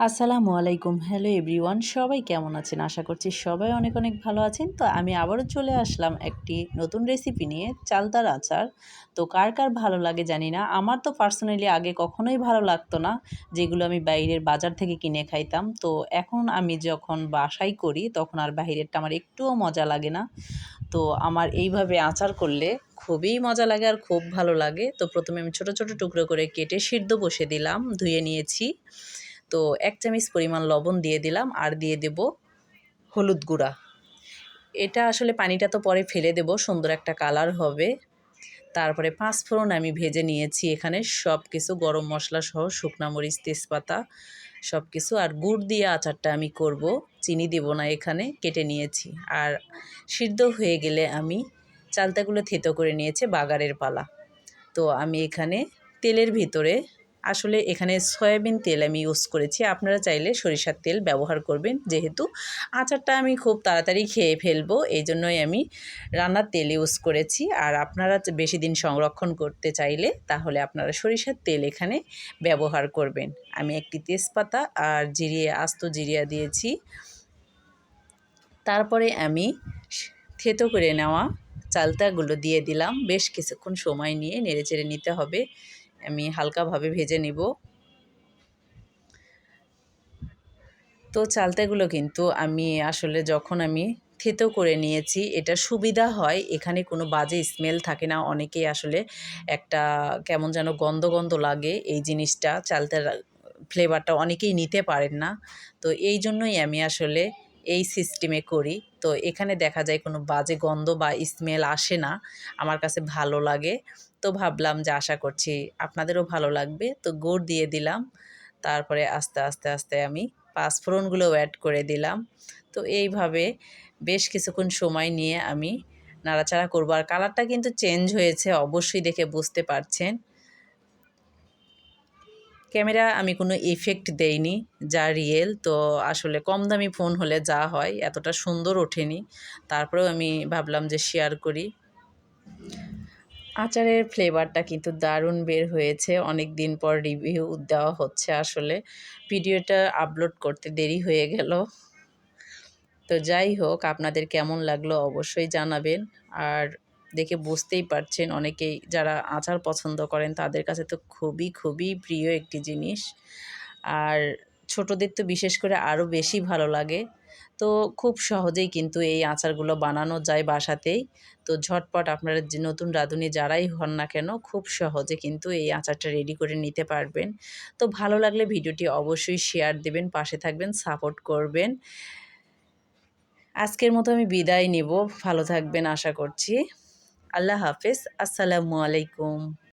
আসসালামু আলাইকুম। Hello everyone, সবাই কেমন আছেন? আশা করছি সবাই অনেক অনেক ভালো আছেন। তো আমি আবারও চলে আসলাম একটি নতুন রেসিপি নিয়ে, চালতার আচার। তো কার কার ভালো লাগে জানি না। আমার তো পার্সোনালি আগে কখনোই ভালো লাগতো না, যেগুলো আমি বাইরের বাজার থেকে কিনে খাইতাম। তো এখন আমি যখন বাসায় করি তখন আর বাহিরেরটা আমার একটুও মজা লাগে না। তো আমার এইভাবে আচার করলে খুবই মজা লাগে আর খুব ভালো লাগে। তো প্রথমে আমি ছোট ছোট টুকরো করে কেটে সিদ্ধ বসিয়ে দিলাম, ধুয়ে নিয়েছি। তো ১ চামচ পরিমাণ লবণ দিয়ে দিলাম আর দিয়ে দেব হলুদ গুঁড়া। এটা আসলে পানিটা তো পরে ফেলে দেব, সুন্দর একটা কালার হবে। তারপরে ৫ ফোড়ন আমি ভেজে নিয়েছি এখানে, সব কিছু গরম মশলা সহ শুকনা মরিচ, তেজপাতা সব কিছু। আর গুড় দিয়ে আচারটা আমি করব, চিনি দেব না এখানে, কেটে নিয়েছি। আর সিদ্ধ হয়ে গেলে আমি চালতাগুলো থেতো করে নিয়েছি, বাগারের পালা। তো আমি এখানে তেলের ভিতরে আসলে এখানে সয়াবিন তেল আমি ইউজ করেছি। আপনারা চাইলে সরিষার তেল ব্যবহার করবেন। যেহেতু আচারটা আমি খুব তাড়াতাড়ি খেয়ে ফেলবো, এই জন্যই আমি রান্নার তেল ইউজ করেছি। আর আপনারা বেশি দিন সংরক্ষণ করতে চাইলে তাহলে আপনারা সরিষার তেল এখানে ব্যবহার করবেন। আমি একটি তেজপাতা আর আস্ত জিরিয়া দিয়েছি। তারপরে আমি থেতো করে নেওয়া চালতাগুলো দিয়ে দিলাম। বেশ কিছুক্ষণ সময় নিয়ে নেড়েচেড়ে নিতে হবে। আমি হালকাভাবে ভেজে নিব। তো চালতাগুলো কিন্তু আমি আসলে যখন আমি থেতো করে নিয়েছি, এটা সুবিধা হয়, এখানে কোনো বাজে স্মেল থাকে না। অনেকেই আসলে একটা কেমন যেন গন্ধ গন্ধ লাগে, এই জিনিসটা চালতার ফ্লেভারটা অনেকেই নিতে পারেন না। তো এই জন্যই আমি আসলে এই সিস্টেমে করি। তো এখানে দেখা যায় কোনো বাজে গন্ধ বা স্মেল আসে না, আমার কাছে ভালো লাগে। তো ভাবলাম যে আশা করছি আপনাদেরও ভালো লাগবে। তো গুড় দিয়ে দিলাম। তারপরে আস্তে আস্তে আস্তে আমি পাঁচফোড়নগুলোও অ্যাড করে দিলাম। তো এইভাবে বেশ কিছুক্ষণ সময় নিয়ে আমি নাড়াচাড়া করব। আর কালারটা কিন্তু চেঞ্জ হয়েছে, অবশ্যই দেখে বুঝতে পারছেন। ক্যামেরা আমি কোনো ইফেক্ট দেইনি, যা রিয়েল। তো আসলে কম দামি ফোন হলে যা হয়, এতটা সুন্দর ওঠেনি। তারপরেও আমি ভাবলাম যে শেয়ার করি। আচারের ফ্লেভারটা কিন্তু দারুণ বের হয়েছে। অনেক দিন পর রিভিউ দেওয়া হচ্ছে আসলে। ভিডিওটা আপলোড করতে দেরি হয়ে গেল। তো যাই হোক, আপনাদের কেমন লাগলো অবশ্যই জানাবেন। আর দেখে বুঝতেই পারছেন, অনেকেই যারা আচার পছন্দ করেন তাদের কাছে তো খুবই খুবই প্রিয় একটি জিনিস। আর ছোটদের তো বিশেষ করে আরও বেশি ভালো লাগে। তো খুব সহজেই কিন্তু এই আচারগুলো বানানো যায় বাসাতেই। তো ঝটপট আপনারা যে নতুন রাঁধুনি যারাই হন না কেন, খুব সহজে কিন্তু এই আচারটা রেডি করে নিতে পারবেন। তো ভালো লাগলে ভিডিওটি অবশ্যই শেয়ার দেবেন, পাশে থাকবেন, সাপোর্ট করবেন। আজকের মতো আমি বিদায় নিব। ভালো থাকবেন আশা করছি। আল্লাহ হাফেজ। আসসালামু আলাইকুম।